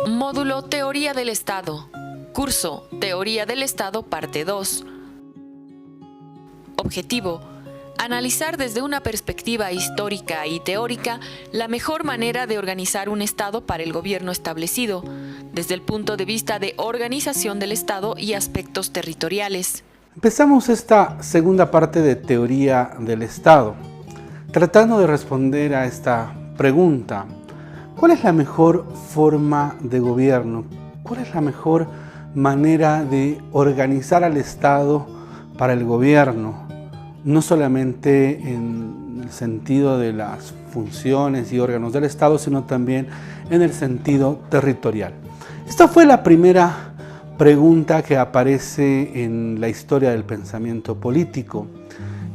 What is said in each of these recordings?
Módulo Teoría del Estado. Curso Teoría del Estado, parte 2. Objetivo: analizar desde una perspectiva histórica y teórica la mejor manera de organizar un Estado para el gobierno establecido, desde el punto de vista de organización del Estado y aspectos territoriales. Empezamos esta segunda parte de Teoría del Estado, tratando de responder a esta pregunta: ¿cuál es la mejor forma de gobierno? ¿Cuál es la mejor manera de organizar al Estado para el gobierno? No solamente en el sentido de las funciones y órganos del Estado, sino también en el sentido territorial. Esta fue la primera pregunta que aparece en la historia del pensamiento político.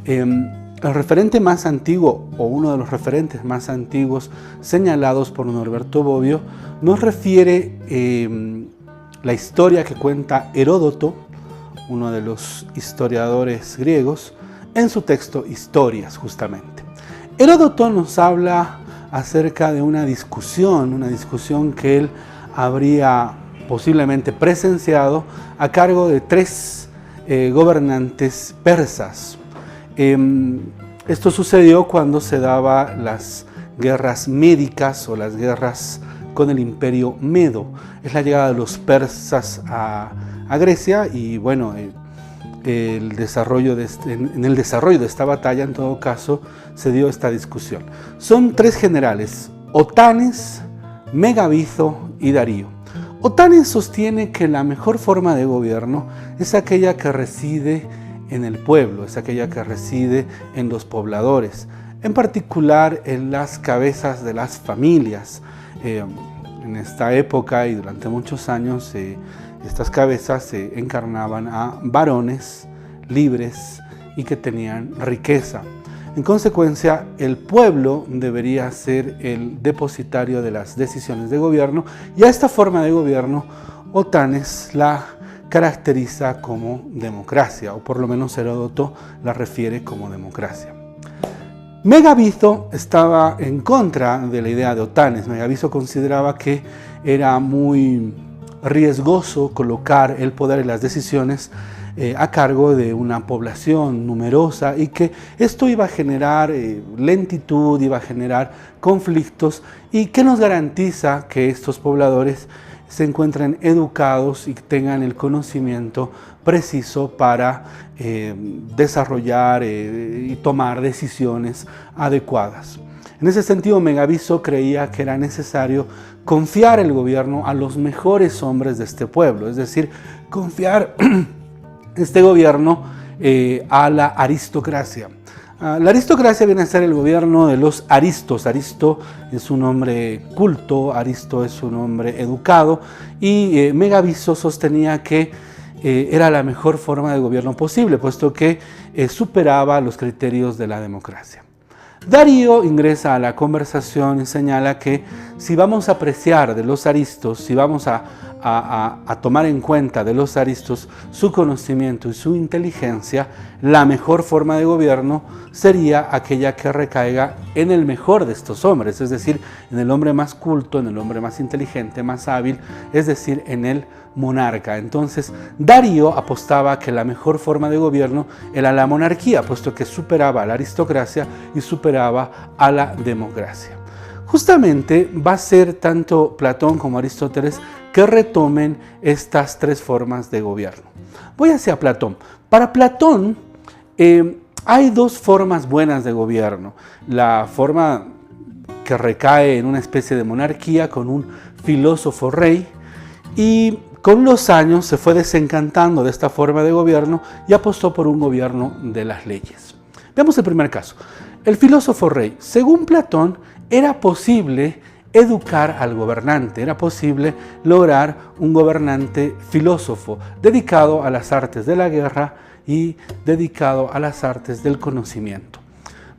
El referente más antiguo, o uno de los referentes más antiguos señalados por Norberto Bobbio, nos refiere la historia que cuenta Heródoto, uno de los historiadores griegos, en su texto Historias, justamente. Heródoto nos habla acerca de una discusión que él habría posiblemente presenciado a cargo de tres gobernantes persas. Esto sucedió cuando se daban las guerras médicas o las guerras con el imperio medo. Es la llegada de los persas a Grecia y bueno, en el desarrollo de esta batalla, en todo caso, se dio esta discusión. Son tres generales: Otanes, Megabizo y Darío. Otanes sostiene que la mejor forma de gobierno es aquella que reside en el pueblo, es aquella que reside en los pobladores, en particular en las cabezas de las familias. En esta época y durante muchos años, estas cabezas se encarnaban a varones libres y que tenían riqueza. En consecuencia, el pueblo debería ser el depositario de las decisiones de gobierno, y a esta forma de gobierno Otanes la caracteriza como democracia, o por lo menos Heródoto la refiere como democracia. Megabizo estaba en contra de la idea de Otanes. Megabizo consideraba que era muy riesgoso colocar el poder y las decisiones a cargo de una población numerosa, y que esto iba a generar lentitud, iba a generar conflictos, y que nos garantiza que estos pobladores se encuentren educados y tengan el conocimiento preciso para desarrollar y tomar decisiones adecuadas. En ese sentido, Megabizo creía que era necesario confiar el gobierno a los mejores hombres de este pueblo, es decir, confiar este gobierno a la aristocracia. La aristocracia viene a ser el gobierno de los aristos. Aristo es un hombre culto, Aristo es un hombre educado, y Megabizo sostenía que era la mejor forma de gobierno posible, puesto que superaba los criterios de la democracia. Darío ingresa a la conversación y señala que si vamos a apreciar de los aristos, si vamos a tomar en cuenta de los aristos su conocimiento y su inteligencia, la mejor forma de gobierno sería aquella que recaiga en el mejor de estos hombres, es decir, en el hombre más culto, en el hombre más inteligente, más hábil, es decir, en el monarca. Entonces, Darío apostaba que la mejor forma de gobierno era la monarquía, puesto que superaba a la aristocracia y superaba a la democracia. Justamente va a ser tanto Platón como Aristóteles que retomen estas tres formas de gobierno. Voy hacia Platón. Para Platón hay dos formas buenas de gobierno: la forma que recae en una especie de monarquía con un filósofo rey, y con los años se fue desencantando de esta forma de gobierno y apostó por un gobierno de las leyes. Veamos el primer caso. El filósofo rey. Según Platón, era posible educar al gobernante, era posible lograr un gobernante filósofo dedicado a las artes de la guerra y dedicado a las artes del conocimiento.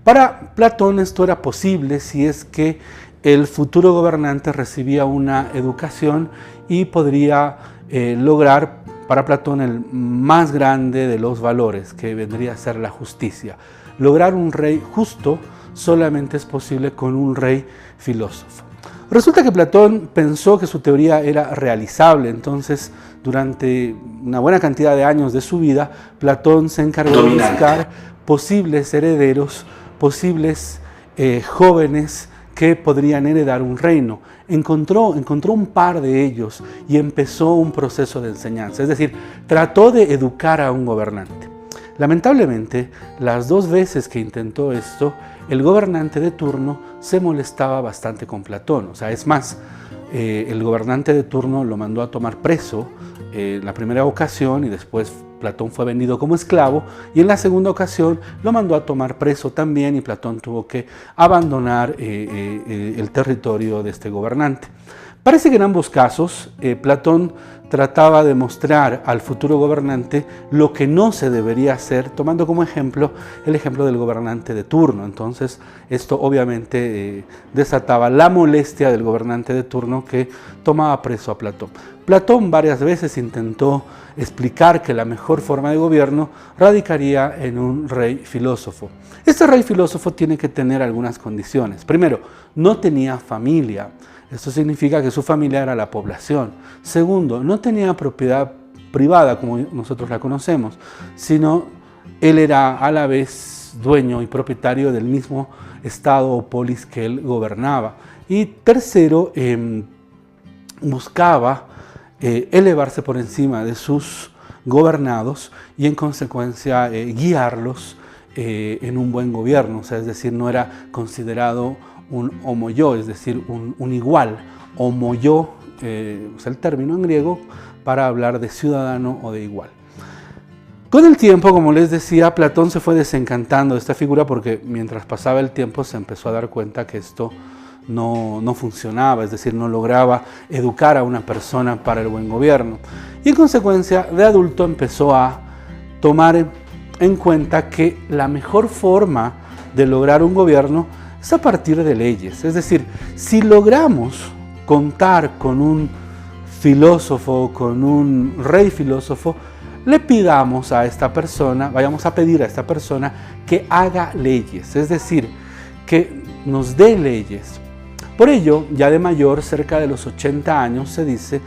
Para Platón esto era posible si es que el futuro gobernante recibía una educación y podría lograr para Platón el más grande de los valores, que vendría a ser la justicia. Lograr un rey justo solamente es posible con un rey filósofo. Resulta que Platón pensó que su teoría era realizable, entonces durante una buena cantidad de años de su vida, Platón se encargó de buscar posibles herederos, posibles jóvenes que podrían heredar un reino. Encontró un par de ellos y empezó un proceso de enseñanza, es decir, trató de educar a un gobernante. Lamentablemente, las 2 veces que intentó esto, el gobernante de turno se molestaba bastante con Platón. O sea, es más, el gobernante de turno lo mandó a tomar preso en la primera ocasión y después Platón fue vendido como esclavo, y en la segunda ocasión lo mandó a tomar preso también y Platón tuvo que abandonar el territorio de este gobernante. Parece que en ambos casos Platón trataba de mostrar al futuro gobernante lo que no se debería hacer, tomando como ejemplo el ejemplo del gobernante de turno. Entonces esto obviamente desataba la molestia del gobernante de turno, que tomaba preso a Platón. Platón varias veces intentó explicar que la mejor forma de gobierno radicaría en un rey filósofo. Este rey filósofo tiene que tener algunas condiciones. Primero, no tenía familia. Esto significa que su familia era la población. Segundo, no tenía propiedad privada como nosotros la conocemos, sino él era a la vez dueño y propietario del mismo estado o polis que él gobernaba. Y tercero, buscaba elevarse por encima de sus gobernados y en consecuencia guiarlos en un buen gobierno. O sea, es decir, no era considerado un homoyo, es decir, un igual. Homoyo es el término en griego para hablar de ciudadano o de igual. Con el tiempo, como les decía, Platón se fue desencantando de esta figura porque mientras pasaba el tiempo se empezó a dar cuenta que esto no funcionaba, es decir, no lograba educar a una persona para el buen gobierno. Y en consecuencia, de adulto empezó a tomar en cuenta que la mejor forma de lograr un gobierno es a partir de leyes. Es decir, si logramos contar con un filósofo, con un rey filósofo, le pidamos a esta persona, vayamos a pedir a esta persona que haga leyes, es decir, que nos dé leyes. Por ello, ya de mayor, cerca de los 80 años, se dice,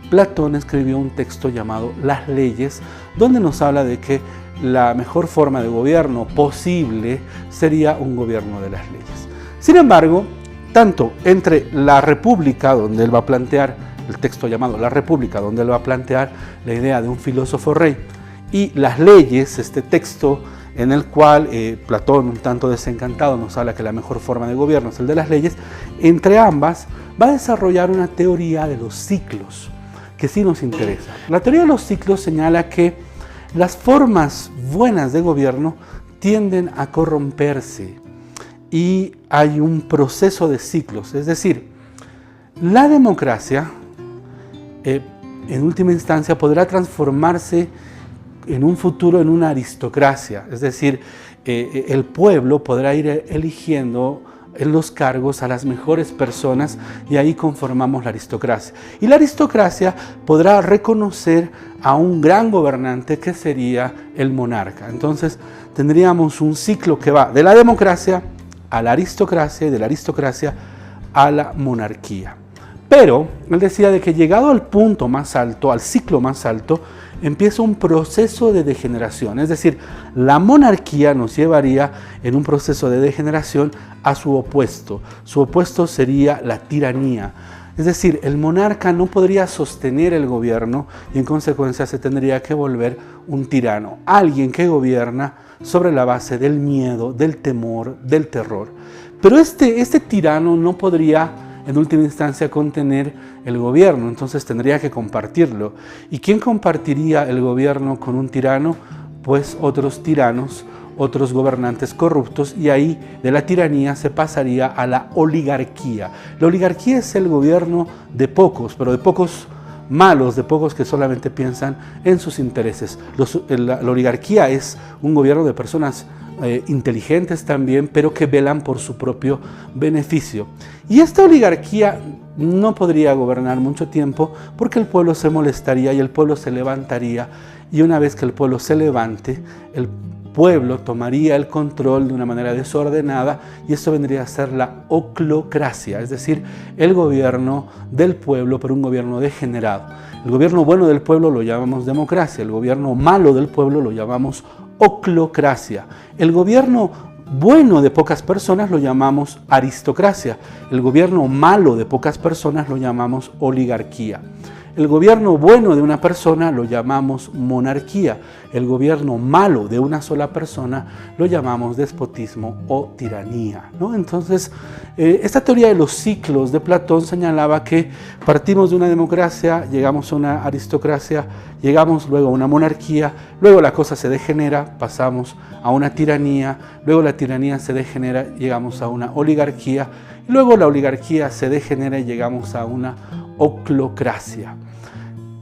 Platón escribió un texto llamado Las Leyes, donde nos habla de que la mejor forma de gobierno posible sería un gobierno de las leyes. Sin embargo, tanto entre la República, donde él va a plantear el texto llamado La República, donde él va a plantear la idea de un filósofo rey, y Las Leyes, este texto en el cual Platón, un tanto desencantado, nos habla que la mejor forma de gobierno es el de las leyes, entre ambas va a desarrollar una teoría de los ciclos, que sí nos interesa. La teoría de los ciclos señala que las formas buenas de gobierno tienden a corromperse y hay un proceso de ciclos, es decir, la democracia en última instancia podrá transformarse en un futuro en una aristocracia, es decir, el pueblo podrá ir eligiendo en los cargos a las mejores personas y ahí conformamos la aristocracia. Y la aristocracia podrá reconocer a un gran gobernante que sería el monarca. Entonces tendríamos un ciclo que va de la democracia a la aristocracia y de la aristocracia a la monarquía. Pero él decía de que llegado al punto más alto, al ciclo más alto, empieza un proceso de degeneración. Es decir, la monarquía nos llevaría en un proceso de degeneración a su opuesto. Su opuesto sería la tiranía. Es decir, el monarca no podría sostener el gobierno y en consecuencia se tendría que volver un tirano. Alguien que gobierna sobre la base del miedo, del temor, del terror. Pero este tirano no podría en última instancia contener el gobierno, entonces tendría que compartirlo. ¿Y quién compartiría el gobierno con un tirano? Pues otros tiranos, otros gobernantes corruptos, y ahí de la tiranía se pasaría a la oligarquía. La oligarquía es el gobierno de pocos, pero de pocos malos, de pocos que solamente piensan en sus intereses. La oligarquía es un gobierno de personas inteligentes también, pero que velan por su propio beneficio. Y esta oligarquía no podría gobernar mucho tiempo porque el pueblo se molestaría y el pueblo se levantaría, y una vez que el pueblo se levante, el pueblo tomaría el control de una manera desordenada y esto vendría a ser la oclocracia, es decir, el gobierno del pueblo, pero un gobierno degenerado. El gobierno bueno del pueblo lo llamamos democracia, el gobierno malo del pueblo lo llamamos oclocracia. El gobierno bueno de pocas personas lo llamamos aristocracia, el gobierno malo de pocas personas lo llamamos oligarquía. El gobierno bueno de una persona lo llamamos monarquía. El gobierno malo de una sola persona lo llamamos despotismo o tiranía, ¿no? Entonces, esta teoría de los ciclos de Platón señalaba que partimos de una democracia, llegamos a una aristocracia, llegamos luego a una monarquía, luego la cosa se degenera, pasamos a una tiranía, luego la tiranía se degenera, llegamos a una oligarquía, y luego la oligarquía se degenera y llegamos a una oclocracia.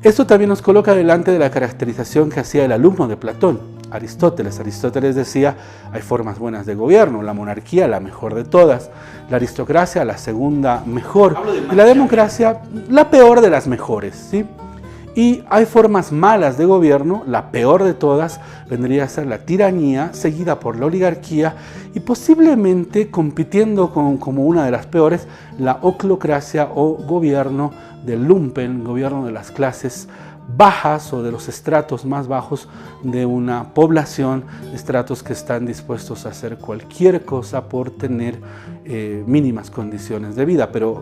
Esto también nos coloca delante de la caracterización que hacía el alumno de Platón, Aristóteles. Aristóteles decía, hay formas buenas de gobierno, la monarquía la mejor de todas, la aristocracia la segunda mejor, y la democracia la peor de las mejores, ¿sí? Y hay formas malas de gobierno, la peor de todas vendría a ser la tiranía, seguida por la oligarquía y posiblemente compitiendo como una de las peores, la oclocracia o gobierno del lumpen, gobierno de las clases bajas o de los estratos más bajos de una población, estratos que están dispuestos a hacer cualquier cosa por tener mínimas condiciones de vida. Pero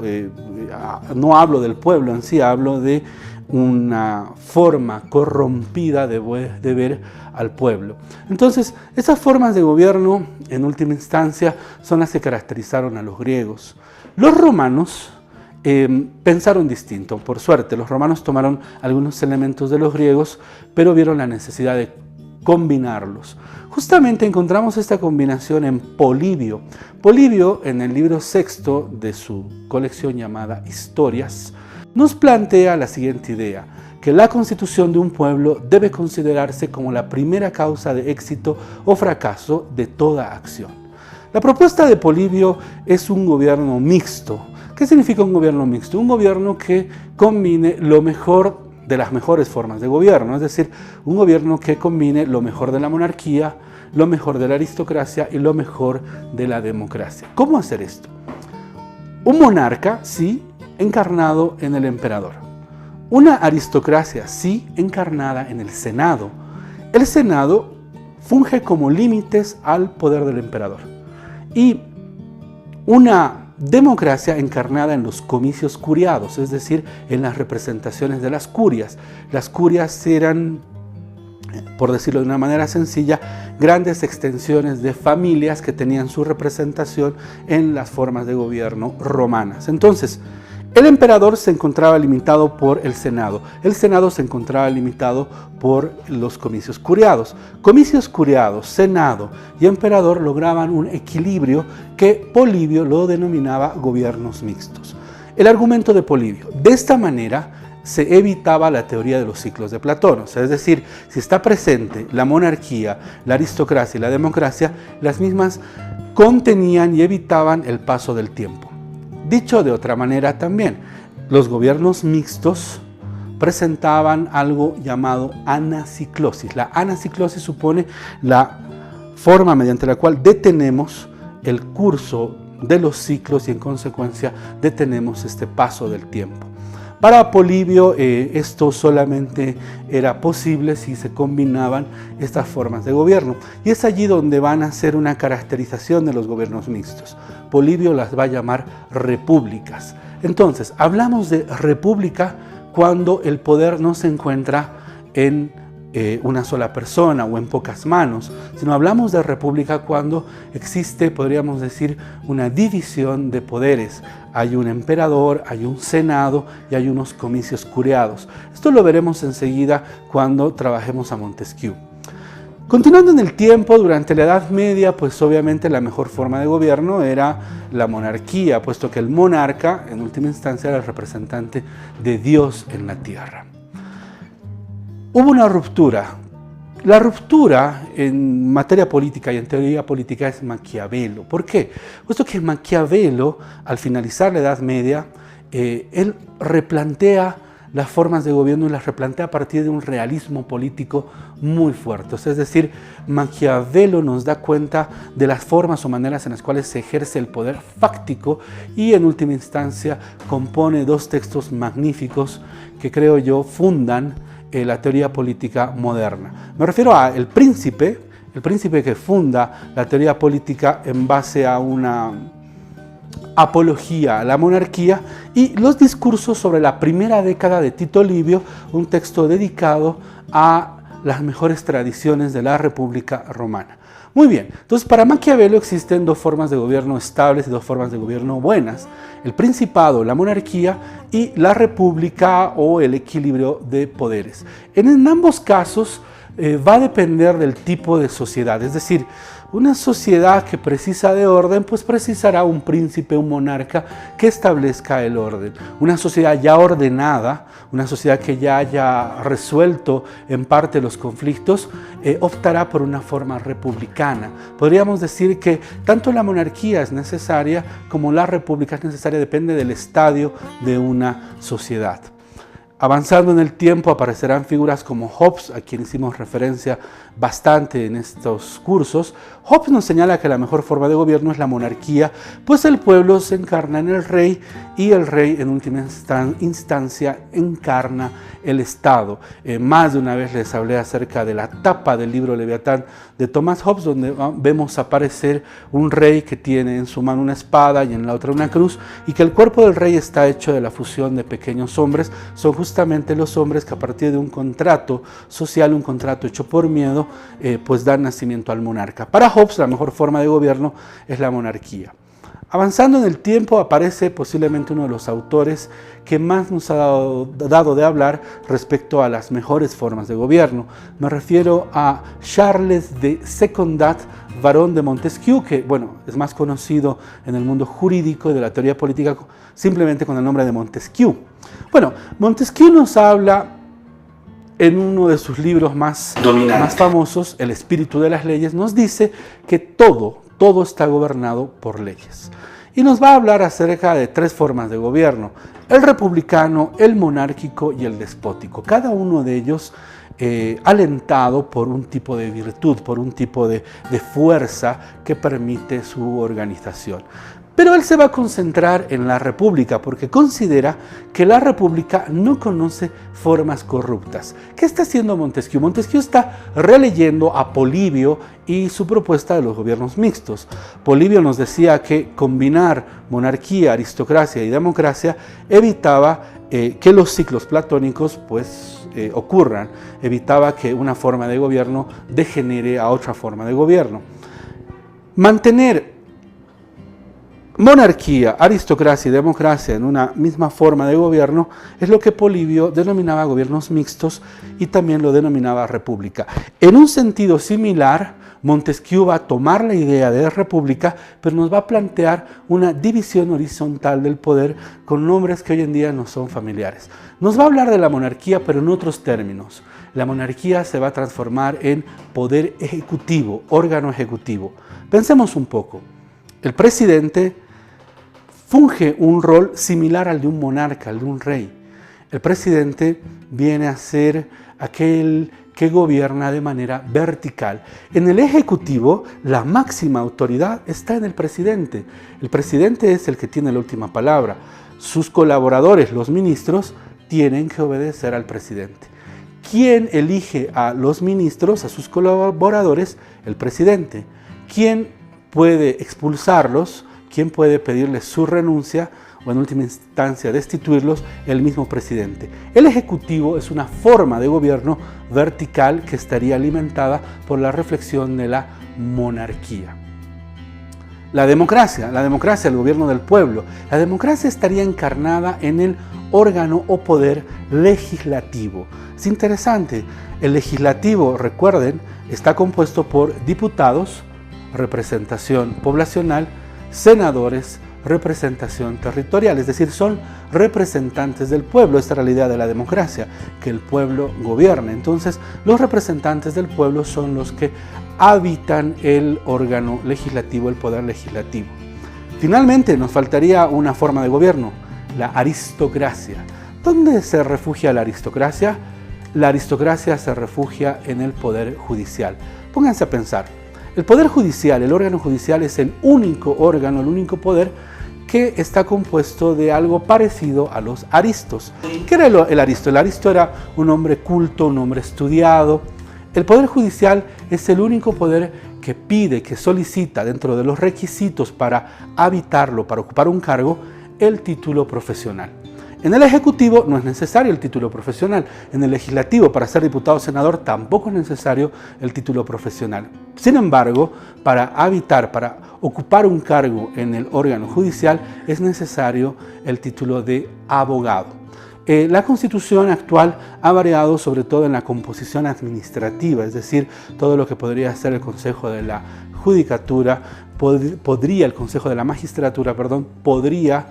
no hablo del pueblo en sí, hablo de una forma corrompida de ver al pueblo. Entonces, esas formas de gobierno, en última instancia, son las que caracterizaron a los griegos. Los romanos pensaron distinto. Por suerte, los romanos tomaron algunos elementos de los griegos, pero vieron la necesidad de combinarlos. Justamente encontramos esta combinación en Polibio. Polibio, en el libro sexto de su colección llamada Historias, nos plantea la siguiente idea, que la constitución de un pueblo debe considerarse como la primera causa de éxito o fracaso de toda acción. La propuesta de Polibio es un gobierno mixto. ¿Qué significa un gobierno mixto? Un gobierno que combine lo mejor de las mejores formas de gobierno, es decir, un gobierno que combine lo mejor de la monarquía, lo mejor de la aristocracia y lo mejor de la democracia. ¿Cómo hacer esto? Un monarca, sí, encarnado en el emperador. Una aristocracia, sí, encarnada en el Senado. El Senado funge como límites al poder del emperador. Y una democracia encarnada en los comicios curiados, es decir, en las representaciones de las curias. Las curias eran, por decirlo de una manera sencilla, grandes extensiones de familias que tenían su representación en las formas de gobierno romanas. Entonces, el emperador se encontraba limitado por el Senado se encontraba limitado por los comicios curiados. Comicios curiados, Senado y emperador lograban un equilibrio que Polibio lo denominaba gobiernos mixtos. El argumento de Polibio: de esta manera se evitaba la teoría de los ciclos de Platón, o sea, es decir, si está presente la monarquía, la aristocracia y la democracia, las mismas contenían y evitaban el paso del tiempo. Dicho de otra manera también, los gobiernos mixtos presentaban algo llamado anaciclosis. La anaciclosis supone la forma mediante la cual detenemos el curso de los ciclos y en consecuencia detenemos este paso del tiempo. Para Polibio esto solamente era posible si se combinaban estas formas de gobierno y es allí donde van a hacer una caracterización de los gobiernos mixtos. Polibio las va a llamar repúblicas. Entonces, hablamos de república cuando el poder no se encuentra en una sola persona o en pocas manos, sino hablamos de república cuando existe, podríamos decir, una división de poderes. Hay un emperador, hay un senado y hay unos comicios curiados. Esto lo veremos enseguida cuando trabajemos a Montesquieu. Continuando en el tiempo, durante la Edad Media, pues obviamente la mejor forma de gobierno era la monarquía, puesto que el monarca, en última instancia, era el representante de Dios en la tierra. Hubo una ruptura La ruptura en materia política y en teoría política es Maquiavelo. ¿Por qué? Puesto que Maquiavelo, al finalizar la Edad Media, él replantea las formas de gobierno y las replantea a partir de un realismo político muy fuerte. Es decir, Maquiavelo nos da cuenta de las formas o maneras en las cuales se ejerce el poder fáctico y en última instancia compone dos textos magníficos que creo yo fundan la teoría política moderna. Me refiero a El Príncipe que funda la teoría política en base a una apología a la monarquía, y Los discursos sobre la primera década de Tito Livio, un texto dedicado a las mejores tradiciones de la República Romana. Muy bien, entonces para Maquiavelo existen dos formas de gobierno estables y dos formas de gobierno buenas: el principado, la monarquía, y la república o el equilibrio de poderes. En ambos casos va a depender del tipo de sociedad, es decir, una sociedad que precisa de orden, pues precisará un príncipe, un monarca que establezca el orden. Una sociedad ya ordenada, una sociedad que ya haya resuelto en parte los conflictos, optará por una forma republicana. Podríamos decir que tanto la monarquía es necesaria como la república es necesaria, depende del estadio de una sociedad. Avanzando en el tiempo aparecerán figuras como Hobbes, a quien hicimos referencia bastante en estos cursos. Hobbes nos señala que la mejor forma de gobierno es la monarquía, pues el pueblo se encarna en el rey y el rey en última instancia encarna el Estado. Más de una vez les hablé acerca de la tapa del libro Leviatán de Thomas Hobbes, donde vemos aparecer un rey que tiene en su mano una espada y en la otra una cruz, y que el cuerpo del rey está hecho de la fusión de pequeños hombres. Son justamente los hombres que a partir de un contrato social, un contrato hecho por miedo, pues dan nacimiento al monarca. Para Hobbes la mejor forma de gobierno es la monarquía. Avanzando en el tiempo aparece posiblemente uno de los autores que más nos ha dado de hablar respecto a las mejores formas de gobierno. Me refiero a Charles de Secondat, barón de Montesquieu, que bueno, es más conocido en el mundo jurídico y de la teoría política simplemente con el nombre de Montesquieu. Bueno, Montesquieu nos habla en uno de sus libros más famosos, El espíritu de las leyes, nos dice que todo está gobernado por leyes. Y nos va a hablar acerca de tres formas de gobierno: el republicano, el monárquico y el despótico. Cada uno de ellos alentado por un tipo de virtud, por un tipo de fuerza que permite su organización. Pero él se va a concentrar en la república porque considera que la república no conoce formas corruptas. ¿Qué está haciendo Montesquieu? Montesquieu está releyendo a Polibio y su propuesta de los gobiernos mixtos. Polibio nos decía que combinar monarquía, aristocracia y democracia evitaba que los ciclos platónicos ocurran, evitaba que una forma de gobierno degenere a otra forma de gobierno. Mantener monarquía, aristocracia y democracia en una misma forma de gobierno es lo que Polibio denominaba gobiernos mixtos y también lo denominaba república. En un sentido similar, Montesquieu va a tomar la idea de república, pero nos va a plantear una división horizontal del poder con nombres que hoy en día no son familiares. Nos va a hablar de la monarquía, pero en otros términos. La monarquía se va a transformar en poder ejecutivo, órgano ejecutivo. Pensemos un poco. El presidente funge un rol similar al de un monarca, al de un rey. El presidente viene a ser aquel que gobierna de manera vertical. En el ejecutivo, la máxima autoridad está en el presidente. El presidente es el que tiene la última palabra. Sus colaboradores, los ministros, tienen que obedecer al presidente. ¿Quién elige a los ministros, a sus colaboradores? El presidente. ¿Quién puede expulsarlos? ¿Quién puede pedirles su renuncia o en última instancia destituirlos? El mismo presidente. El ejecutivo es una forma de gobierno vertical que estaría alimentada por la reflexión de la monarquía. La democracia, el gobierno del pueblo. La democracia estaría encarnada en el órgano o poder legislativo. Es interesante, el legislativo, recuerden, está compuesto por diputados, representación poblacional, senadores, representación territorial, es decir, son representantes del pueblo. Esta era la idea de la democracia, que el pueblo gobierne. Entonces, los representantes del pueblo son los que habitan el órgano legislativo, el poder legislativo. Finalmente, nos faltaría una forma de gobierno, la aristocracia. ¿Dónde se refugia la aristocracia? La aristocracia se refugia en el poder judicial. Pónganse a pensar. El poder judicial, el órgano judicial, es el único órgano, el único poder que está compuesto de algo parecido a los aristos. ¿Qué era el aristo? El aristo era un hombre culto, un hombre estudiado. El poder judicial es el único poder que pide, que solicita dentro de los requisitos para habitarlo, para ocupar un cargo, el título profesional. En el Ejecutivo no es necesario el título profesional. En el Legislativo, para ser diputado o senador, tampoco es necesario el título profesional. Sin embargo, para habitar, para ocupar un cargo en el órgano judicial, es necesario el título de abogado. La Constitución actual ha variado sobre todo en la composición administrativa, es decir, todo lo que podría ser el Consejo de la Judicatura, el Consejo de la Magistratura, podría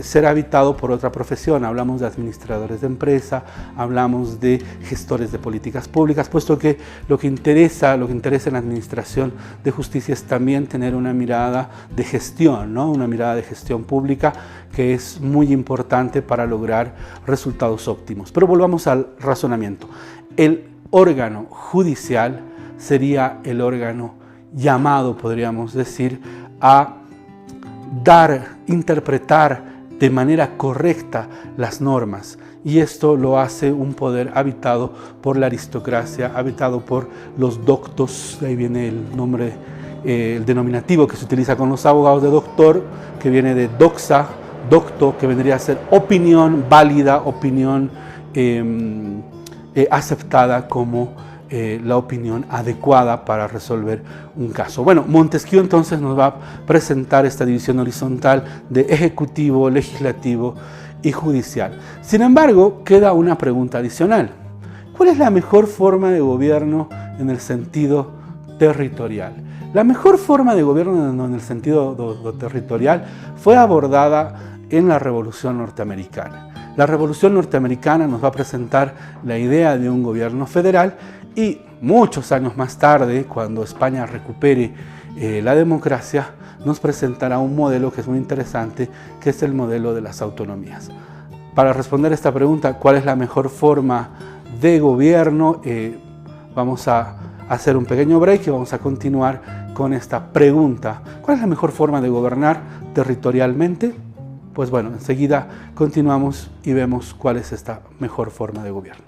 ser habitado por otra profesión. Hablamos de administradores de empresa, hablamos de gestores de políticas públicas, puesto que lo que interesa en la administración de justicia es también tener una mirada de gestión, ¿no? Una mirada de gestión pública que es muy importante para lograr resultados óptimos. Pero volvamos al razonamiento. El órgano judicial sería el órgano llamado, podríamos decir, a interpretar de manera correcta las normas, y esto lo hace un poder habitado por la aristocracia, habitado por los doctos. De ahí viene el nombre, el denominativo que se utiliza con los abogados de doctor, que viene de doxa, docto, que vendría a ser opinión válida, opinión aceptada como la opinión adecuada para resolver un caso. Bueno, Montesquieu entonces nos va a presentar esta división horizontal de ejecutivo, legislativo y judicial. Sin embargo, queda una pregunta adicional. ¿Cuál es la mejor forma de gobierno en el sentido territorial? La mejor forma de gobierno en el sentido territorial fue abordada en la Revolución Norteamericana. La Revolución Norteamericana nos va a presentar la idea de un gobierno federal, y muchos años más tarde, cuando España recupere la democracia, nos presentará un modelo que es muy interesante, que es el modelo de las autonomías. Para responder esta pregunta, ¿cuál es la mejor forma de gobierno? Vamos a hacer un pequeño break y vamos a continuar con esta pregunta. ¿Cuál es la mejor forma de gobernar territorialmente? Pues bueno, enseguida continuamos y vemos cuál es esta mejor forma de gobierno.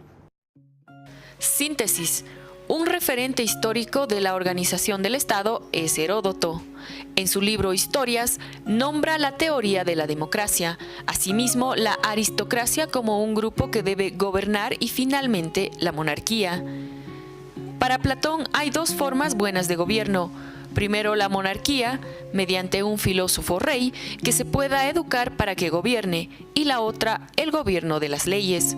Síntesis. Un referente histórico de la organización del Estado es Heródoto. En su libro Historias, nombra la teoría de la democracia, asimismo la aristocracia como un grupo que debe gobernar y finalmente la monarquía. Para Platón hay dos formas buenas de gobierno. Primero, la monarquía, mediante un filósofo rey que se pueda educar para que gobierne, y la otra, el gobierno de las leyes.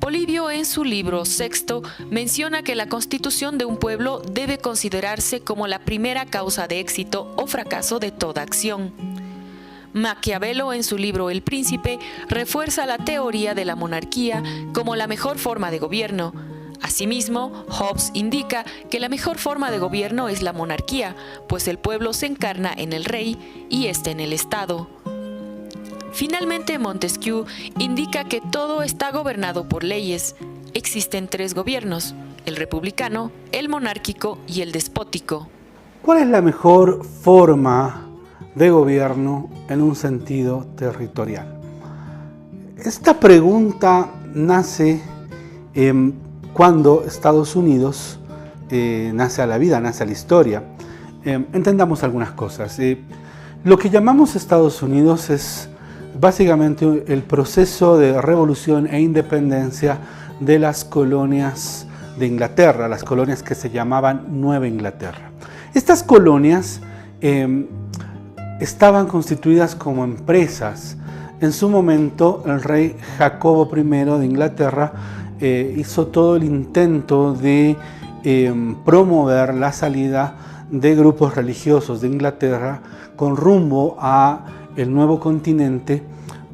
Polibio, en su libro Sexto, menciona que la constitución de un pueblo debe considerarse como la primera causa de éxito o fracaso de toda acción. Maquiavelo, en su libro El Príncipe, refuerza la teoría de la monarquía como la mejor forma de gobierno. Asimismo, Hobbes indica que la mejor forma de gobierno es la monarquía, pues el pueblo se encarna en el rey y éste en el Estado. Finalmente, Montesquieu indica que todo está gobernado por leyes. Existen tres gobiernos: el republicano, el monárquico y el despótico. ¿Cuál es la mejor forma de gobierno en un sentido territorial? Esta pregunta nace cuando Estados Unidos nace a la vida, nace a la historia. Entendamos algunas cosas. Lo que llamamos Estados Unidos es básicamente el proceso de revolución e independencia de las colonias de Inglaterra, las colonias que se llamaban Nueva Inglaterra. Estas colonias estaban constituidas como empresas. En su momento, el rey Jacobo I de Inglaterra hizo todo el intento de promover la salida de grupos religiosos de Inglaterra con rumbo a el nuevo continente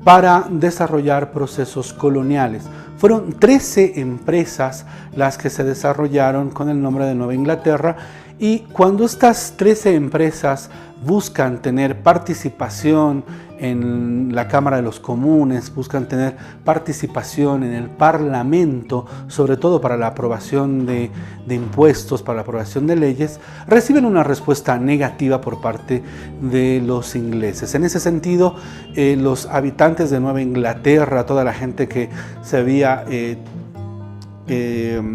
para desarrollar procesos coloniales. Fueron 13 empresas las que se desarrollaron con el nombre de Nueva Inglaterra, y cuando estas 13 empresas buscan tener participación en la Cámara de los Comunes, buscan tener participación en el Parlamento, sobre todo para la aprobación de impuestos, para la aprobación de leyes, reciben una respuesta negativa por parte de los ingleses. En ese sentido, los habitantes de Nueva Inglaterra, toda la gente que se había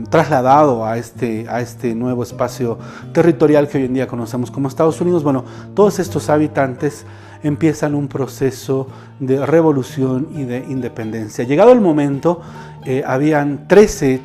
trasladado a este nuevo espacio territorial que hoy en día conocemos como Estados Unidos, bueno, todos estos habitantes empiezan un proceso de revolución y de independencia. Llegado el momento, habían 13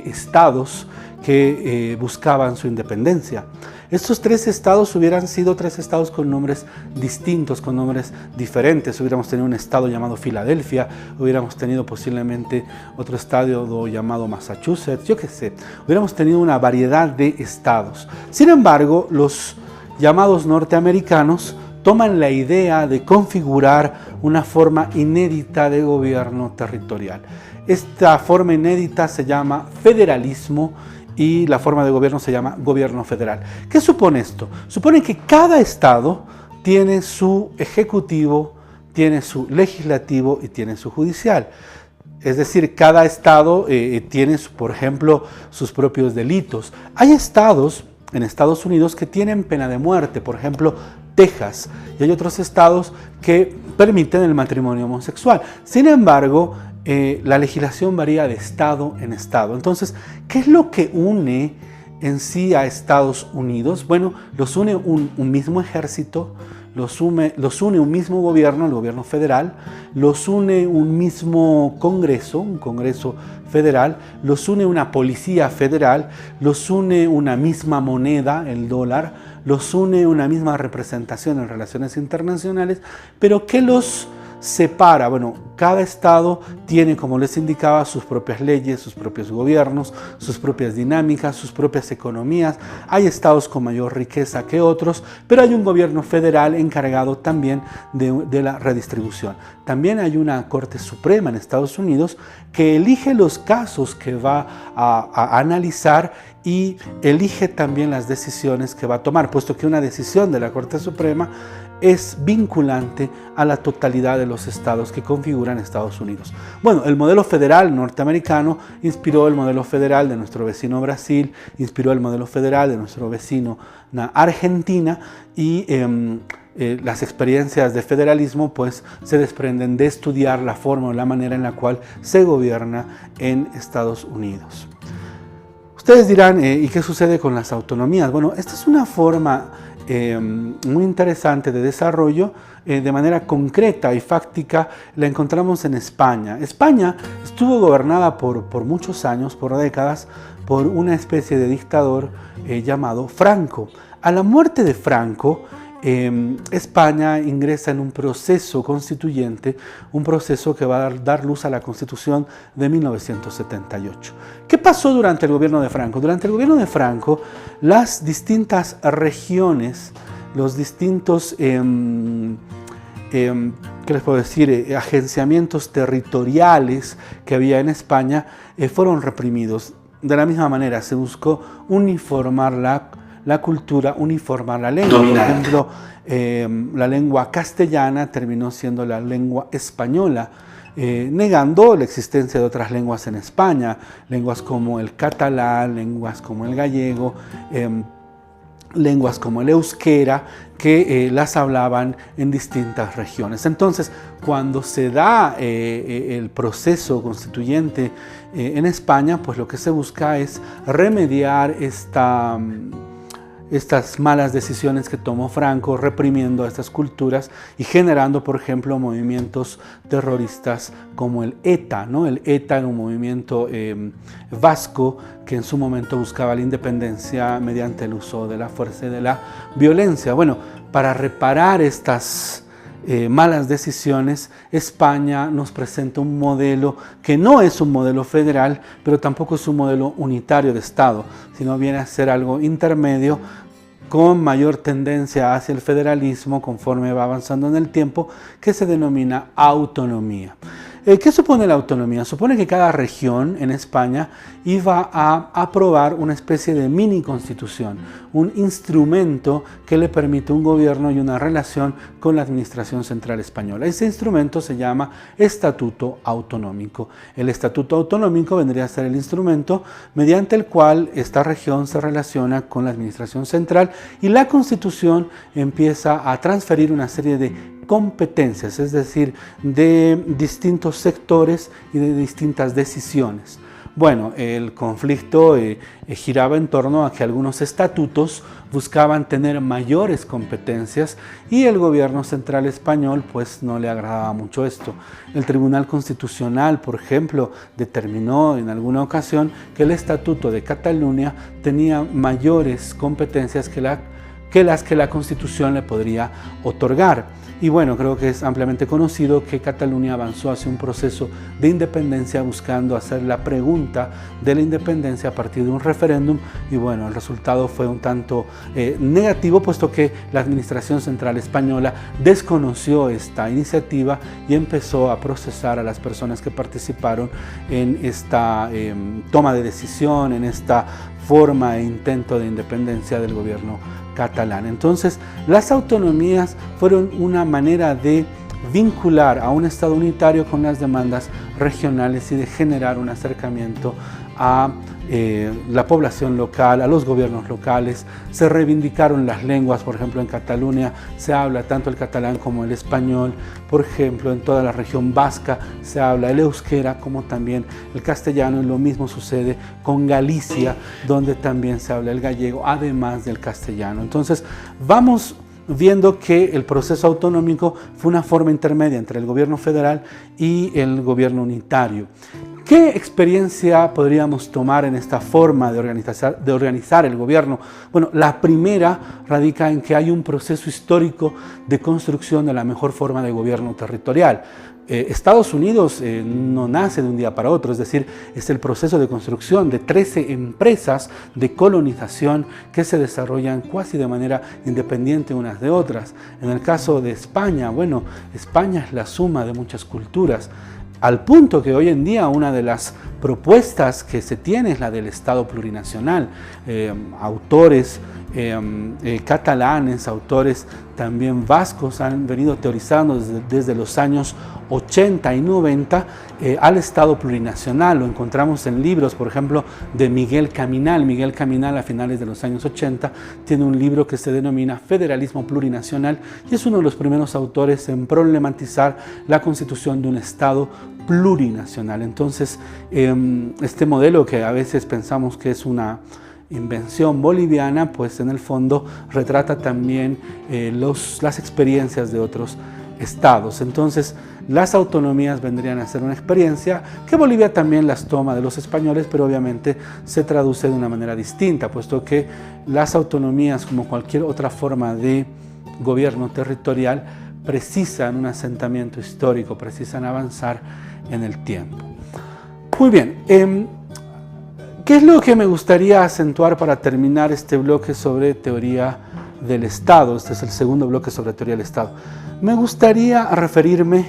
estados que buscaban su independencia. Estos 3 estados hubieran sido 3 estados con nombres distintos, con nombres diferentes. Hubiéramos tenido un estado llamado Filadelfia, hubiéramos tenido posiblemente otro estado llamado Massachusetts, yo qué sé. Hubiéramos tenido una variedad de estados. Sin embargo, los llamados norteamericanos toman la idea de configurar una forma inédita de gobierno territorial. Esta forma inédita se llama federalismo, y la forma de gobierno se llama gobierno federal. ¿Qué supone esto? Supone que cada estado tiene su ejecutivo, tiene su legislativo y tiene su judicial. Es decir, cada estado tiene, por ejemplo, sus propios delitos. Hay estados en Estados Unidos que tienen pena de muerte, por ejemplo, Texas, y hay otros estados que permiten el matrimonio homosexual. Sin embargo, la legislación varía de estado en estado. Entonces, ¿qué es lo que une en sí a Estados Unidos? Bueno, los une un mismo ejército, los une un mismo gobierno, el gobierno federal, los une un mismo Congreso, un Congreso federal, los une una policía federal, los une una misma moneda, el dólar, los une una misma representación en relaciones internacionales, pero ¿qué los separa? Bueno, cada estado tiene, como les indicaba, sus propias leyes, sus propios gobiernos, sus propias dinámicas, sus propias economías. Hay estados con mayor riqueza que otros, pero hay un gobierno federal encargado también de la redistribución. También hay una Corte Suprema en Estados Unidos que elige los casos que va a analizar y elige también las decisiones que va a tomar, puesto que una decisión de la Corte Suprema es vinculante a la totalidad de los estados que configuran Estados Unidos. Bueno, el modelo federal norteamericano inspiró el modelo federal de nuestro vecino Brasil, inspiró el modelo federal de nuestro vecino Argentina, y las experiencias de federalismo pues se desprenden de estudiar la forma o la manera en la cual se gobierna en Estados Unidos. Ustedes dirán, ¿y qué sucede con las autonomías? Bueno, esta es una forma muy interesante de desarrollo. De manera concreta y fáctica la encontramos en España. España estuvo gobernada por muchos años, por décadas, por una especie de dictador llamado Franco. A la muerte de Franco, España ingresa en un proceso constituyente, un proceso que va a dar luz a la Constitución de 1978. ¿Qué pasó durante el gobierno de Franco? Durante el gobierno de Franco, las distintas regiones, los distintos ¿qué les puedo decir? Agenciamientos territoriales que había en España fueron reprimidos. De la misma manera se buscó uniformar la cultura, uniformar la lengua. Por ejemplo, la lengua castellana terminó siendo la lengua española, negando la existencia de otras lenguas en España, lenguas como el catalán, lenguas como el gallego, lenguas como el euskera, que las hablaban en distintas regiones. Entonces, cuando se da el proceso constituyente en España, pues lo que se busca es remediar estas malas decisiones que tomó Franco, reprimiendo a estas culturas y generando, por ejemplo, movimientos terroristas como el ETA, ¿no? El ETA era un movimiento vasco que en su momento buscaba la independencia mediante el uso de la fuerza y de la violencia. Bueno, para reparar estas malas decisiones, España nos presenta un modelo que no es un modelo federal, pero tampoco es un modelo unitario de Estado, sino viene a ser algo intermedio, con mayor tendencia hacia el federalismo conforme va avanzando en el tiempo, que se denomina autonomía. ¿Qué supone la autonomía? Supone que cada región en España iba a aprobar una especie de mini constitución, un instrumento que le permite un gobierno y una relación con la administración central española. Ese instrumento se llama Estatuto Autonómico. El Estatuto Autonómico vendría a ser el instrumento mediante el cual esta región se relaciona con la administración central, y la Constitución empieza a transferir una serie de competencias, es decir, de distintos sectores y de distintas decisiones. Bueno, el conflicto giraba en torno a que algunos estatutos buscaban tener mayores competencias y el gobierno central español pues no le agradaba mucho esto. El Tribunal Constitucional, por ejemplo, determinó en alguna ocasión que el Estatuto de Cataluña tenía mayores competencias que las que la Constitución le podría otorgar. Y bueno, creo que es ampliamente conocido que Cataluña avanzó hacia un proceso de independencia buscando hacer la pregunta de la independencia a partir de un referéndum, y bueno, el resultado fue un tanto negativo, puesto que la administración central española desconoció esta iniciativa y empezó a procesar a las personas que participaron en esta toma de decisión, en esta forma e intento de independencia del gobierno catalán. Entonces, las autonomías fueron una manera de vincular a un Estado unitario con las demandas regionales y de generar un acercamiento a la población local, a los gobiernos locales. Se reivindicaron las lenguas, por ejemplo en Cataluña se habla tanto el catalán como el español, por ejemplo en toda la región vasca se habla el euskera como también el castellano, y lo mismo sucede con Galicia, donde también se habla el gallego además del castellano. Entonces vamos viendo que el proceso autonómico fue una forma intermedia entre el gobierno federal y el gobierno unitario. ¿Qué experiencia podríamos tomar en esta forma de organizar el gobierno? Bueno, la primera radica en que hay un proceso histórico de construcción de la mejor forma de gobierno territorial. Estados Unidos no nace de un día para otro, es decir, es el proceso de construcción de 13 empresas de colonización que se desarrollan casi de manera independiente unas de otras. En el caso de España, bueno, España es la suma de muchas culturas, al punto que hoy en día una de las propuestas que se tiene es la del Estado plurinacional. Autores catalanes, autores también vascos han venido teorizando desde los años 80 y 90 al Estado plurinacional. Lo encontramos en libros, por ejemplo, de Miguel Caminal. Miguel Caminal, a finales de los años 80, tiene un libro que se denomina Federalismo Plurinacional y es uno de los primeros autores en problematizar la constitución de un Estado plurinacional. Entonces, este modelo que a veces pensamos que es una invención boliviana, pues en el fondo retrata también las experiencias de otros estados. Entonces, las autonomías vendrían a ser una experiencia que Bolivia también las toma de los españoles, pero obviamente se traduce de una manera distinta, puesto que las autonomías, como cualquier otra forma de gobierno territorial, precisan un asentamiento histórico, precisan avanzar en el tiempo. Muy bien, ¿qué es lo que me gustaría acentuar para terminar este bloque sobre teoría del Estado? Este es el segundo bloque sobre teoría del Estado. Me gustaría referirme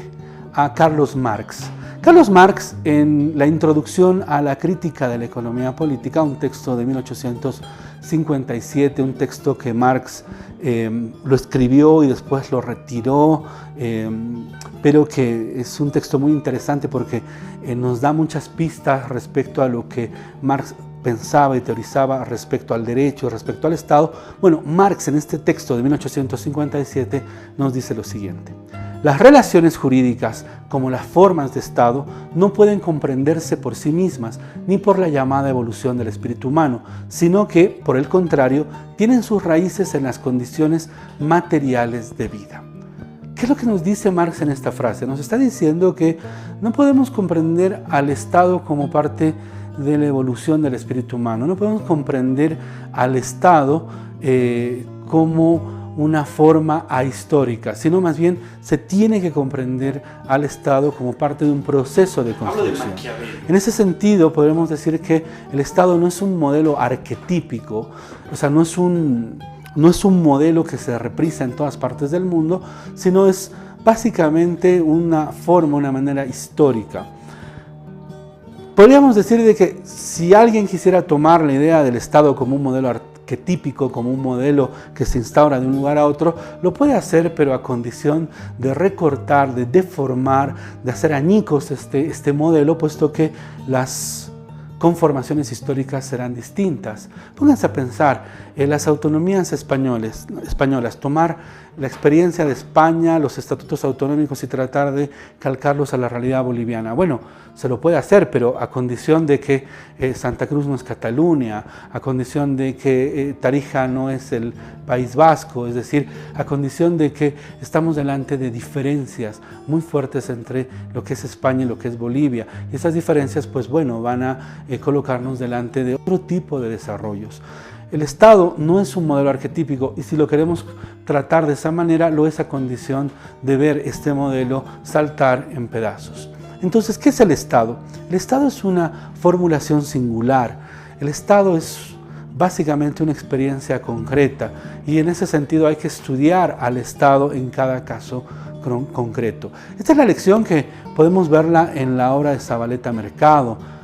a Carlos Marx. Carlos Marx, en la introducción a la crítica de la economía política, un texto de 1857, un texto que Marx lo escribió y después lo retiró, pero que es un texto muy interesante porque nos da muchas pistas respecto a lo que Marx pensaba y teorizaba respecto al derecho, respecto al Estado. Bueno, Marx en este texto de 1857 nos dice lo siguiente: las relaciones jurídicas, como las formas de Estado, no pueden comprenderse por sí mismas ni por la llamada evolución del espíritu humano, sino que, por el contrario, tienen sus raíces en las condiciones materiales de vida. ¿Qué es lo que nos dice Marx en esta frase? Nos está diciendo que no podemos comprender al Estado como parte de la evolución del espíritu humano, no podemos comprender al Estado como una forma ahistórica, sino más bien se tiene que comprender al Estado como parte de un proceso de construcción. En ese sentido, podemos decir que el Estado no es un modelo arquetípico, o sea, no es un no es un modelo que se reprisa en todas partes del mundo, sino es básicamente una forma, una manera histórica. Podríamos decir de que si alguien quisiera tomar la idea del Estado como un modelo arquetípico, como un modelo que se instaura de un lugar a otro, lo puede hacer, pero a condición de recortar, de deformar, de hacer añicos este modelo, puesto que las conformaciones históricas serán distintas. Pónganse a pensar, las autonomías españolas, tomar la experiencia de España, los estatutos autonómicos y tratar de calcarlos a la realidad boliviana. Bueno, se lo puede hacer, pero a condición de que Santa Cruz no es Cataluña, a condición de que Tarija no es el País Vasco, es decir, a condición de que estamos delante de diferencias muy fuertes entre lo que es España y lo que es Bolivia. Y esas diferencias, pues bueno, van a colocarnos delante de otro tipo de desarrollos. El Estado no es un modelo arquetípico y si lo queremos tratar de esa manera, lo es a condición de ver este modelo saltar en pedazos. Entonces, ¿qué es el Estado? El Estado es una formulación singular. El Estado es básicamente una experiencia concreta y en ese sentido hay que estudiar al Estado en cada caso concreto. Esta es la lección que podemos verla en la obra de Zavaleta Mercado.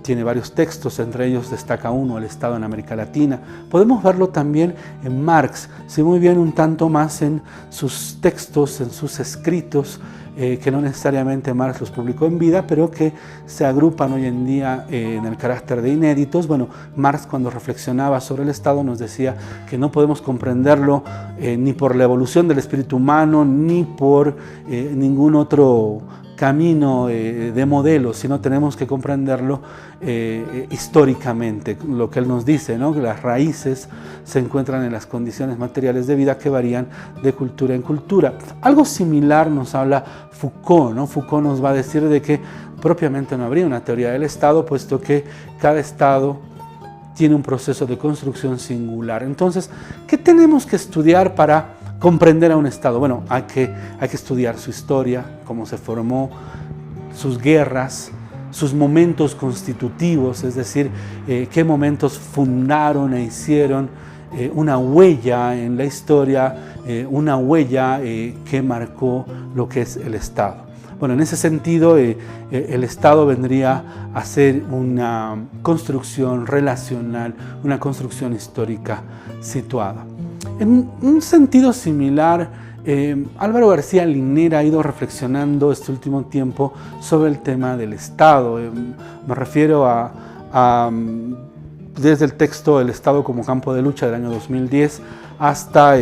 Tiene varios textos, entre ellos destaca uno, El Estado en América Latina. Podemos verlo también en Marx, si muy bien un tanto más en sus textos, en sus escritos, que no necesariamente Marx los publicó en vida, pero que se agrupan hoy en día en el carácter de inéditos. Bueno, Marx cuando reflexionaba sobre el Estado nos decía que no podemos comprenderlo ni por la evolución del espíritu humano, ni por ningún otro camino de modelo, sino tenemos que comprenderlo históricamente. Lo que él nos dice, ¿no? Que las raíces se encuentran en las condiciones materiales de vida que varían de cultura en cultura. Algo similar nos habla Foucault, ¿no? Foucault nos va a decir de que propiamente no habría una teoría del Estado, puesto que cada Estado tiene un proceso de construcción singular. Entonces, ¿qué tenemos que estudiar para comprender a un Estado? Bueno, hay que estudiar su historia, cómo se formó, sus guerras, sus momentos constitutivos, es decir, qué momentos fundaron e hicieron una huella en la historia, una huella que marcó lo que es el Estado. Bueno, en ese sentido, el Estado vendría a ser una construcción relacional, una construcción histórica situada. En un sentido similar, Álvaro García Linera ha ido reflexionando este último tiempo sobre el tema del Estado. Me refiero desde el texto El Estado como campo de lucha del año 2010 hasta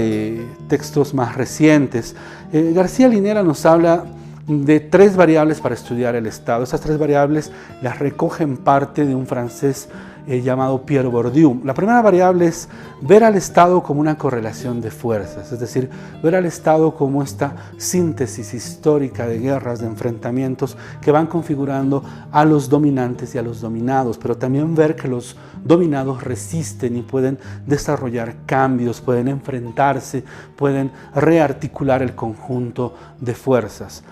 textos más recientes. García Linera nos habla de 3 variables para estudiar el Estado. Esas 3 variables las recoge en parte de un francés llamado Pierre Bourdieu. La primera variable es ver al Estado como una correlación de fuerzas, es decir, ver al Estado como esta síntesis histórica de guerras, de enfrentamientos que van configurando a los dominantes y a los dominados, pero también ver que los dominados resisten y pueden desarrollar cambios, pueden enfrentarse, pueden rearticular el conjunto de fuerzas.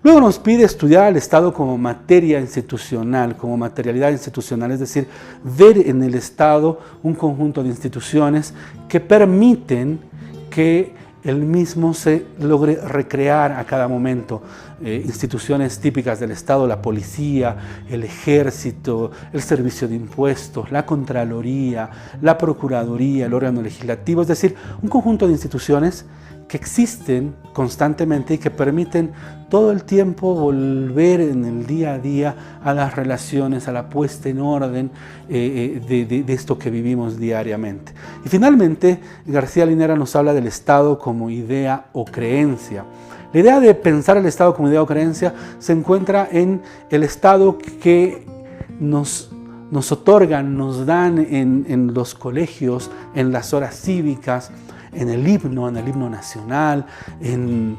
Luego nos pide estudiar al Estado como materia institucional, como materialidad institucional, es decir, ver en el Estado un conjunto de instituciones que permiten que el mismo se logre recrear a cada momento. Instituciones típicas del Estado, la policía, el ejército, el servicio de impuestos, la Contraloría, la Procuraduría, el órgano legislativo, es decir, un conjunto de instituciones que existen constantemente y que permiten todo el tiempo volver en el día a día a las relaciones, a la puesta en orden de esto que vivimos diariamente. Y finalmente, García Linera nos habla del Estado como idea o creencia. La idea de pensar el Estado como idea o creencia se encuentra en el Estado que nos otorgan, nos dan en los colegios, en las horas cívicas, en el himno nacional, en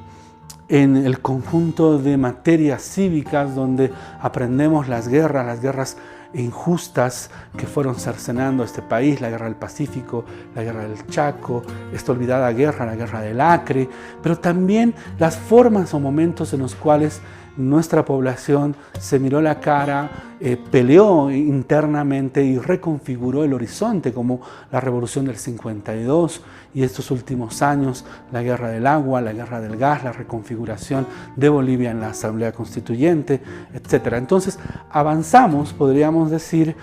el conjunto de materias cívicas donde aprendemos las guerras injustas que fueron cercenando a este país, la guerra del Pacífico, la guerra del Chaco, esta olvidada guerra, la guerra del Acre, pero también las formas o momentos en los cuales nuestra población se miró la cara, peleó internamente y reconfiguró el horizonte, como la Revolución del 52 y estos últimos años, la Guerra del Agua, la Guerra del Gas, la reconfiguración de Bolivia en la Asamblea Constituyente, etc. Entonces avanzamos, podríamos decir,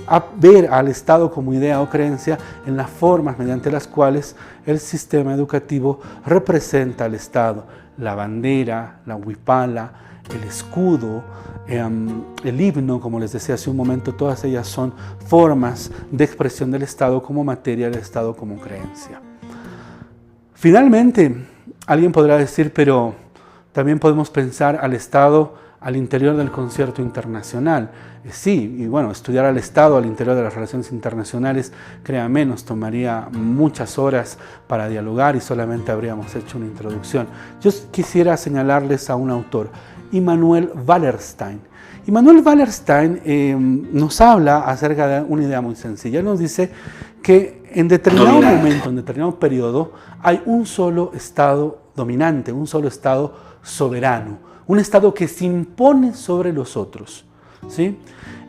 a ver al Estado como idea o creencia en las formas mediante las cuales el sistema educativo representa al Estado. La bandera, la huipala, el escudo, el himno, como les decía hace un momento, todas ellas son formas de expresión del Estado como materia, del Estado como creencia. Finalmente, alguien podrá decir, pero también podemos pensar al Estado al interior del concierto internacional. Sí, y bueno, estudiar al Estado al interior de las relaciones internacionales, créanme, nos tomaría muchas horas para dialogar y solamente habríamos hecho una introducción. Yo quisiera señalarles a un autor, Immanuel Wallerstein. Immanuel Wallerstein nos habla acerca de una idea muy sencilla. Él nos dice que en determinado momento, en determinado periodo, hay un solo Estado dominante, un solo Estado soberano, un Estado que se impone sobre los otros, ¿sí?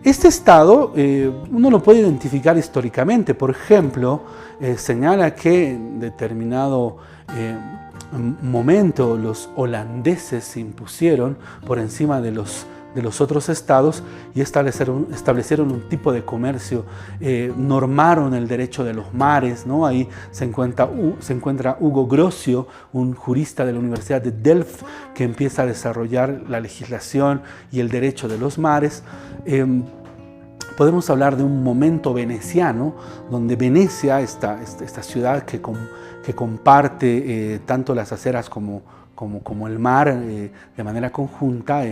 Este Estado uno lo puede identificar históricamente. Por ejemplo, señala que en determinado momento los holandeses se impusieron por encima de los otros estados y establecieron un tipo de comercio, normaron el derecho de los mares, ¿no? Ahí se encuentra Hugo Grocio, un jurista de la Universidad de Delft, que empieza a desarrollar la legislación y el derecho de los mares. Podemos hablar de un momento veneciano, donde Venecia, esta ciudad que comparte tanto las aceras como el mar de manera conjunta.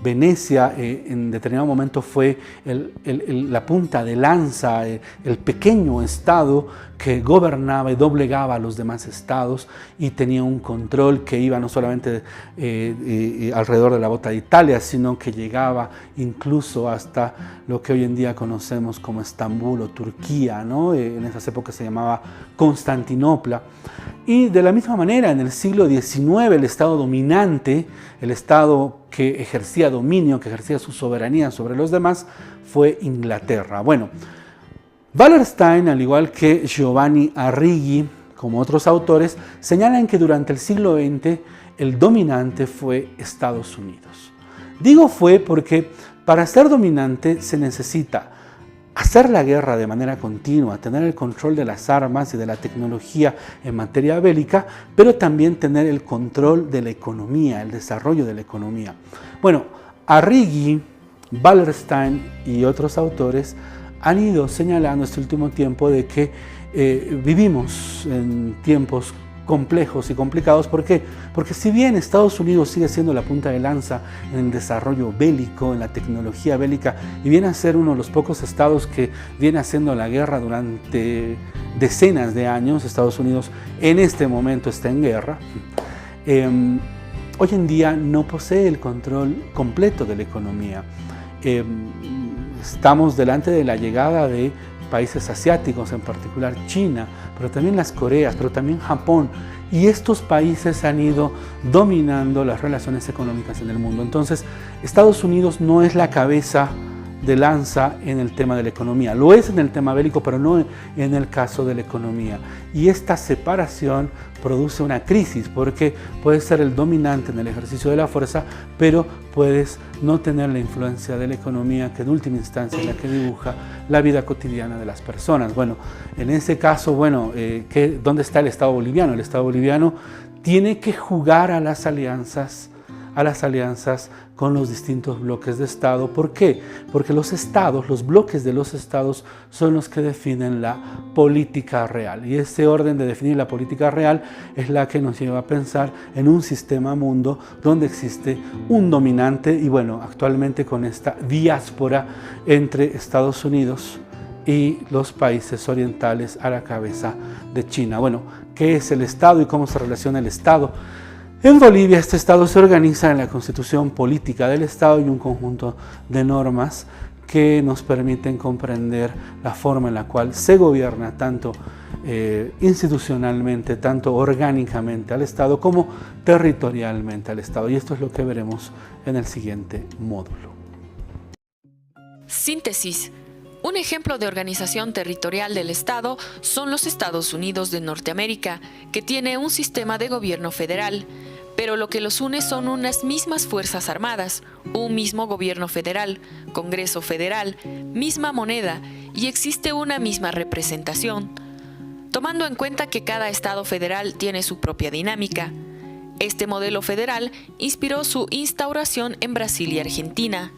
Venecia en determinado momento fue la punta de lanza, el pequeño estado que gobernaba y doblegaba a los demás estados y tenía un control que iba no solamente alrededor de la bota de Italia, sino que llegaba incluso hasta lo que hoy en día conocemos como Estambul o Turquía, ¿no? En esas épocas se llamaba Constantinopla. Y de la misma manera, en el siglo XIX, el Estado dominante, el Estado que ejercía dominio, que ejercía su soberanía sobre los demás, fue Inglaterra. Bueno, Wallerstein, al igual que Giovanni Arrighi, como otros autores, señalan que durante el siglo XX el dominante fue Estados Unidos. Digo fue porque para ser dominante se necesita hacer la guerra de manera continua, tener el control de las armas y de la tecnología en materia bélica, pero también tener el control de la economía, el desarrollo de la economía. Bueno, Arrighi, Wallerstein y otros autores han ido señalando este último tiempo de que vivimos en tiempos complejos y complicados. ¿Por qué? Porque si bien Estados Unidos sigue siendo la punta de lanza en el desarrollo bélico, en la tecnología bélica, y viene a ser uno de los pocos estados que viene haciendo la guerra durante decenas de años, Estados Unidos en este momento está en guerra, hoy en día no posee el control completo de la economía. Estamos delante de la llegada de países asiáticos, en particular China, pero también las Coreas, pero también Japón, y estos países han ido dominando las relaciones económicas en el mundo. Entonces, Estados Unidos no es la cabeza de lanza en el tema de la economía, lo es en el tema bélico, pero no en el caso de la economía. Y esta separación produce una crisis, porque puedes ser el dominante en el ejercicio de la fuerza, pero puedes no tener la influencia de la economía, que en última instancia es la que dibuja la vida cotidiana de las personas. Bueno, en ese caso, bueno, ¿dónde está el Estado boliviano? El Estado boliviano tiene que jugar a las alianzas con los distintos bloques de Estado. ¿Por qué? Porque los estados, los bloques de los estados son los que definen la política real. Y ese orden de definir la política real es la que nos lleva a pensar en un sistema mundo donde existe un dominante y bueno, actualmente con esta diáspora entre Estados Unidos y los países orientales a la cabeza de China. Bueno, ¿qué es el Estado y cómo se relaciona el Estado? En Bolivia este Estado se organiza en la Constitución Política del Estado y un conjunto de normas que nos permiten comprender la forma en la cual se gobierna tanto institucionalmente, tanto orgánicamente al Estado como territorialmente al Estado. Y esto es lo que veremos en el siguiente módulo. Síntesis. Un ejemplo de organización territorial del Estado son los Estados Unidos de Norteamérica, que tiene un sistema de gobierno federal, pero lo que los une son unas mismas fuerzas armadas, un mismo gobierno federal, Congreso federal, misma moneda y existe una misma representación, tomando en cuenta que cada Estado federal tiene su propia dinámica. Este modelo federal inspiró su instauración en Brasil y Argentina.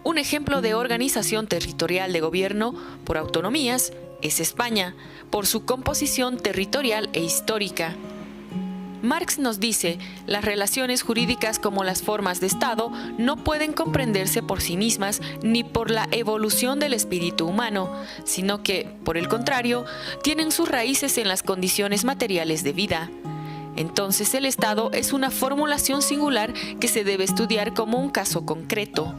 Un ejemplo de organización territorial de gobierno por autonomías es España, por su composición territorial e histórica. Marx nos dice, las relaciones jurídicas como las formas de Estado no pueden comprenderse por sí mismas ni por la evolución del espíritu humano, sino que, por el contrario, tienen sus raíces en las condiciones materiales de vida. Entonces el Estado es una formulación singular que se debe estudiar como un caso concreto.